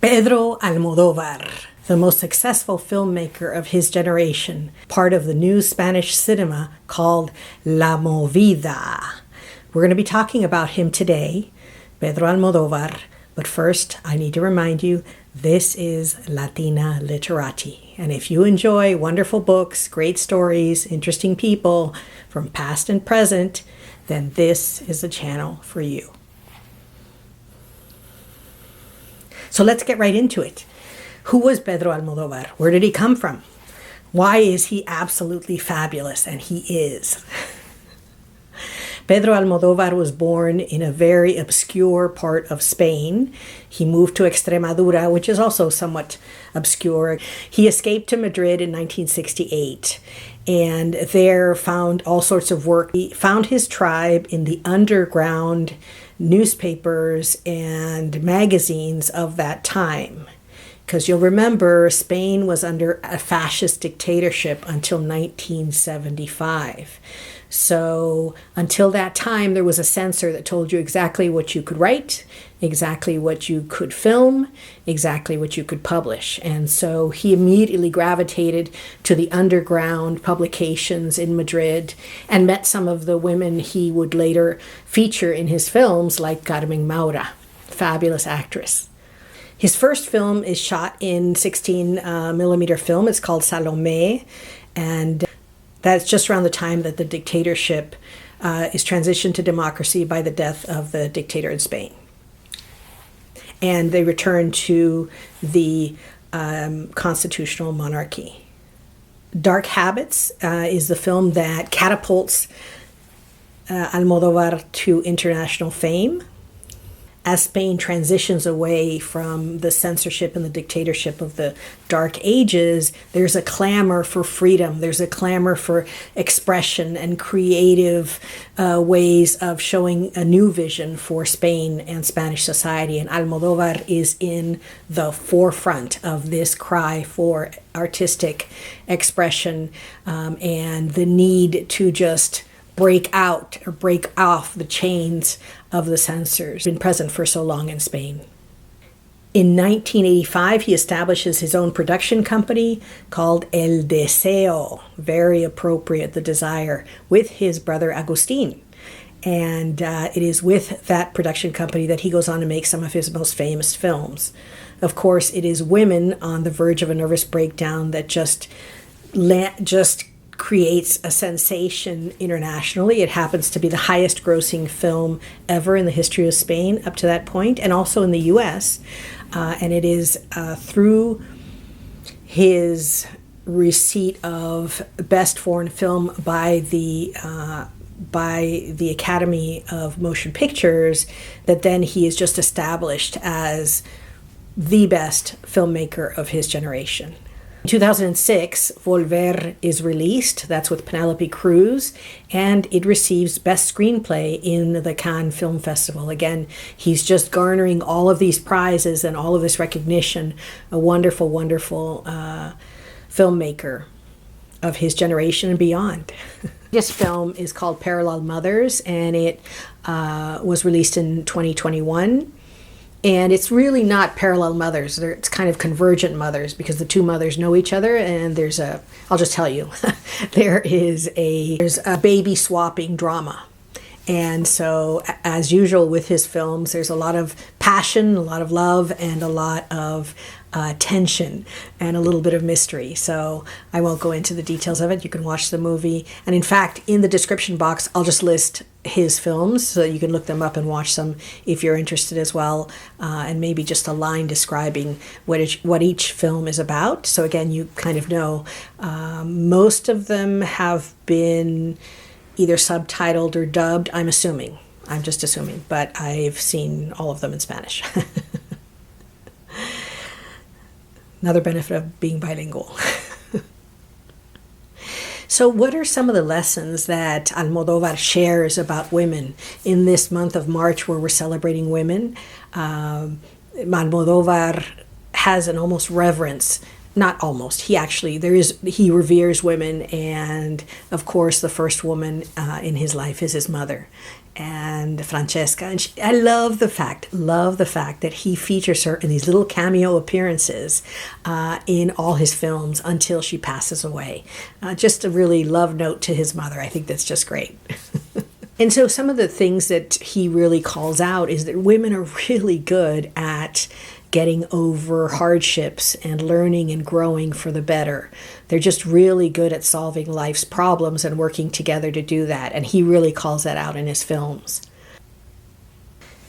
Pedro Almodóvar, the most successful filmmaker of his generation, part of the new Spanish cinema called La Movida. We're going to be talking about him today, Pedro Almodóvar, but first I need to remind you, this is Latina Literati. And if you enjoy wonderful books, great stories, interesting people from past and present, then this is the channel for you. So let's get right into it. Who was Pedro Almodóvar? Where did he come from? Why is he absolutely fabulous? And he is. Pedro Almodóvar was born in a very obscure part of Spain. He moved to Extremadura, which is also somewhat obscure. He escaped to Madrid in 1968 and there found all sorts of work. He found his tribe in the underground newspapers and magazines of that time. Because you'll remember, Spain was under a fascist dictatorship until 1975. So until that time, there was a censor that told you exactly what you could write, exactly what you could film, exactly what you could publish. And so he immediately gravitated to the underground publications in Madrid and met some of the women he would later feature in his films, like Carmen Maura, fabulous actress. His first film is shot in 16 millimeter film. It's called Salomé, and that's just around the time that the dictatorship is transitioned to democracy by the death of the dictator in Spain. And they return to the constitutional monarchy. Dark Habits is the film that catapults Almodóvar to international fame. As Spain transitions away from the censorship and the dictatorship of the Dark Ages, there's a clamor for freedom. There's a clamor for expression and creative ways of showing a new vision for Spain and Spanish society. And Almodóvar is in the forefront of this cry for artistic expression and the need to just break out or break off the chains of the censors been present for so long in Spain. In 1985, he establishes his own production company called El Deseo, very appropriate, the desire, with his brother Agustín. And it is with that production company that he goes on to make some of his most famous films. Of course, it is women on the verge of a nervous breakdown that just creates a sensation internationally. It happens to be the highest grossing film ever in the history of Spain up to that point, and also in the US. And it is through his receipt of Best Foreign Film by the Academy of Motion Pictures that then he is just established as the best filmmaker of his generation. In 2006, Volver is released. That's with Penelope Cruz, and it receives Best Screenplay in the Cannes Film Festival. Again, he's just garnering all of these prizes and all of this recognition. A wonderful, wonderful filmmaker of his generation and beyond. This film is called Parallel Mothers, and it was released in 2021. And it's really not parallel mothers. It's kind of convergent mothers because the two mothers know each other. And I'll just tell you, there's a baby swapping drama. And so, as usual with his films, there's a lot of passion, a lot of love, and a lot of tension and a little bit of mystery. So I won't go into the details of it. You can watch the movie. And in fact, in the description box, I'll just list his films so that you can look them up and watch them if you're interested as well. And maybe just a line describing what each film is about. So again, you kind of know. Most of them have been either subtitled or dubbed, I'm assuming. I'm just assuming. But I've seen all of them in Spanish. Another benefit of being bilingual. So what are some of the lessons that Almodóvar shares about women in this month of March where we're celebrating women? Almodóvar has an almost reverence, not almost, he reveres women, and of course the first woman in his life is his mother. and Francesca. And I love the fact that he features her in these little cameo appearances in all his films until she passes away. Just a really love note to his mother. I think that's just great. And so some of the things that he really calls out is that women are really good at getting over hardships and learning and growing for the better. They're just really good at solving life's problems and working together to do that. And he really calls that out in his films.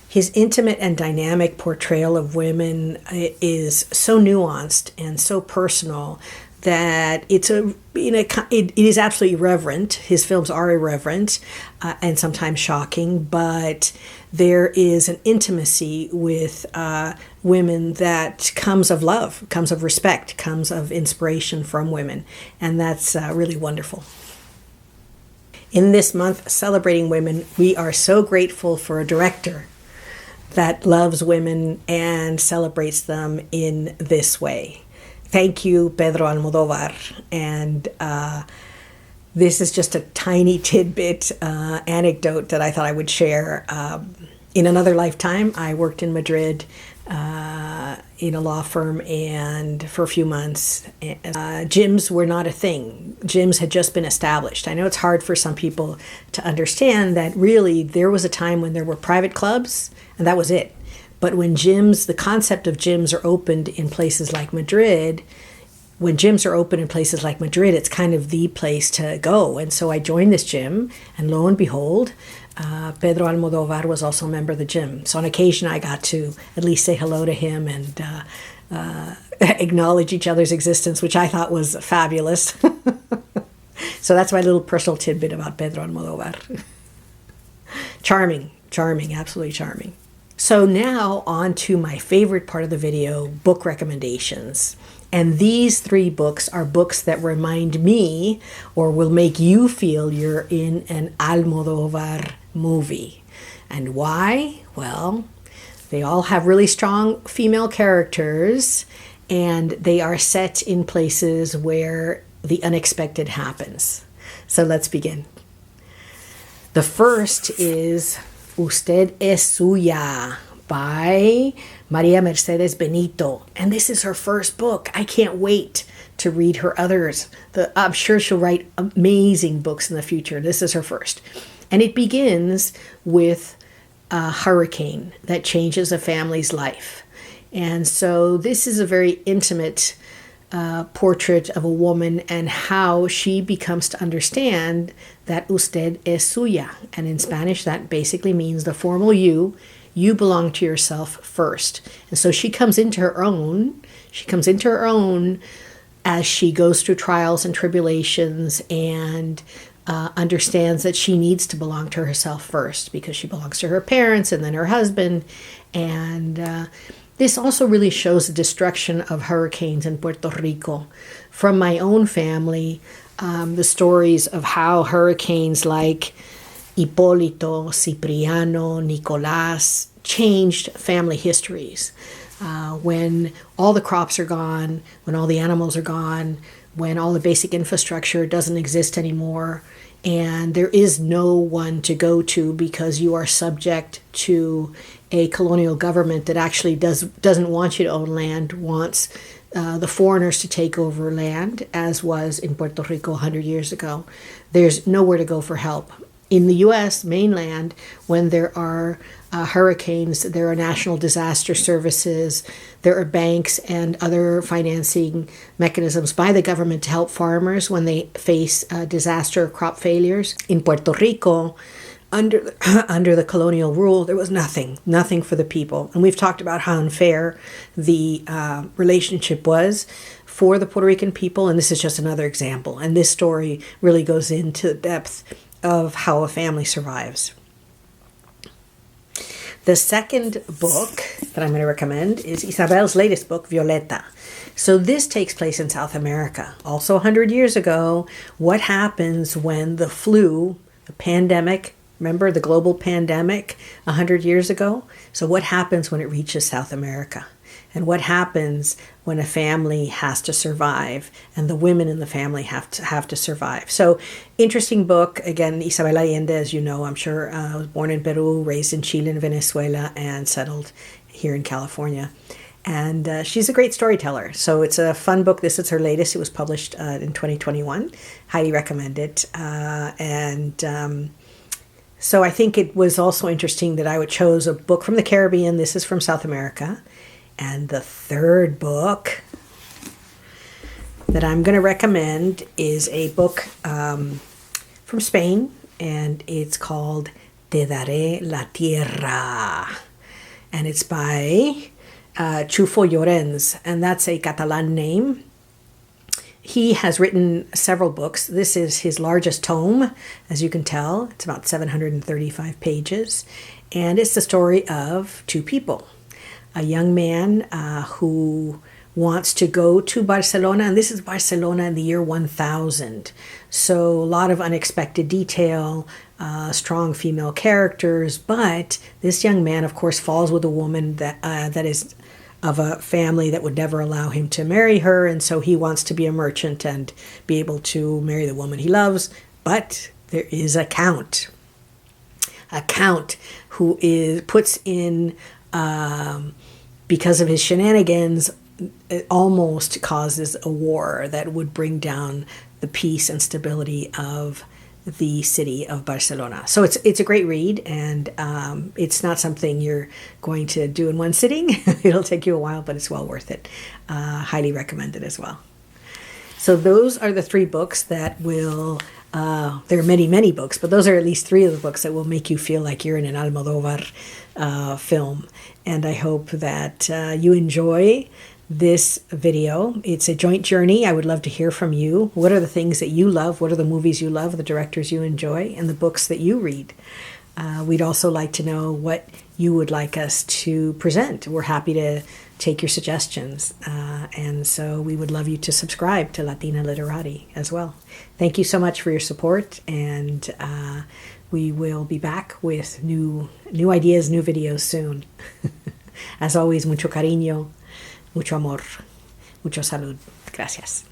His intimate and dynamic portrayal of women is so nuanced and so personal that it is absolutely irreverent. His films are irreverent and sometimes shocking, but there is an intimacy with women that comes of love, comes of respect, comes of inspiration from women, and that's really wonderful. In this month celebrating women, we are so grateful for a director that loves women and celebrates them in this way. Thank you, Pedro Almodóvar. And this is just a tiny tidbit anecdote that I thought I would share. In another lifetime, I worked in Madrid in a law firm, and for a few months, gyms were not a thing. Gyms had just been established. I know it's hard for some people to understand that really there was a time when there were private clubs, and that was it. But when gyms, the concept of gyms are opened in places like Madrid, when gyms are open in places like Madrid, it's kind of the place to go. And so I joined this gym, and lo and behold, Pedro Almodovar was also a member of the gym. So on occasion, I got to at least say hello to him and acknowledge each other's existence, which I thought was fabulous. So that's my little personal tidbit about Pedro Almodovar. Charming, absolutely charming. So now on to my favorite part of the video, book recommendations. And these 3 books are books that remind me or will make you feel you're in an Almodovar movie. And why? Well, they all have really strong female characters, and they are set in places where the unexpected happens. So let's begin. The first is Usted es suya by Maria Mercedes Benito. And this is her first book. I can't wait to read her others. I'm sure she'll write amazing books in the future. This is her first. And it begins with a hurricane that changes a family's life. And so this is a very intimate portrait of a woman and how she becomes to understand that usted es suya. And in Spanish, that basically means the formal you belong to yourself first. And so she comes into her own. As she goes through trials and tribulations and understands that she needs to belong to herself first because she belongs to her parents and then her husband. And this also really shows the destruction of hurricanes in Puerto Rico. From my own family, the stories of how hurricanes like Hipólito, Cipriano, Nicolás changed family histories. When all the crops are gone, when all the animals are gone, when all the basic infrastructure doesn't exist anymore, and there is no one to go to because you are subject to a colonial government that actually doesn't want you to own land, wants the foreigners to take over land, as was in Puerto Rico 100 years ago. There's nowhere to go for help. In the U.S. mainland, when there are hurricanes, there are national disaster services, there are banks and other financing mechanisms by the government to help farmers when they face disaster or crop failures. In Puerto Rico, under the colonial rule, there was nothing for the people. And we've talked about how unfair the relationship was for the Puerto Rican people, and this is just another example. And this story really goes into the depth of how a family survives. The second book that I'm going to recommend is Isabel's latest book, Violeta. So this takes place in South America. Also 100 years ago, what happens when the flu, the pandemic, remember the global pandemic 100 years ago? So what happens when it reaches South America? and what happens when a family has to survive and the women in the family have to survive. So interesting book. Again, Isabel Allende, as you know, I'm sure, was born in Peru, raised in Chile and Venezuela, and settled here in California. And she's a great storyteller. So it's a fun book. This is her latest. It was published in 2021. Highly recommend it. So I think it was also interesting that I chose a book from the Caribbean. This is from South America. And the third book that I'm going to recommend is a book from Spain. And it's called Te Daré la Tierra. And it's by Chufo Llorens, and that's a Catalan name. He has written several books. This is his largest tome, as you can tell. It's about 735 pages, and it's the story of two people. A young man who wants to go to Barcelona, and this is Barcelona in the year 1000. So a lot of unexpected detail, strong female characters, but this young man, of course, falls with a woman that is of a family that would never allow him to marry her, and so he wants to be a merchant and be able to marry the woman he loves. But there is a count who puts in, because of his shenanigans, it almost causes a war that would bring down the peace and stability of the city of Barcelona. So it's a great read, and it's not something you're going to do in one sitting. It'll take you a while, but it's well worth it. Highly recommend it as well. So those are the three books that will, there are many books, but those are at least three of the books that will make you feel like you're in an Almodóvar film. And I hope that you enjoy this video. It's a joint journey. I would love to hear from you. What are the things that you love? What are the movies you love, the directors you enjoy, and the books that you read? We'd also like to know what you would like us to present. We're happy to take your suggestions. And so we would love you to subscribe to Latina Literati as well. Thank you so much for your support, and we will be back with new ideas, new videos soon. As always, mucho cariño, mucho amor, mucho salud. Gracias.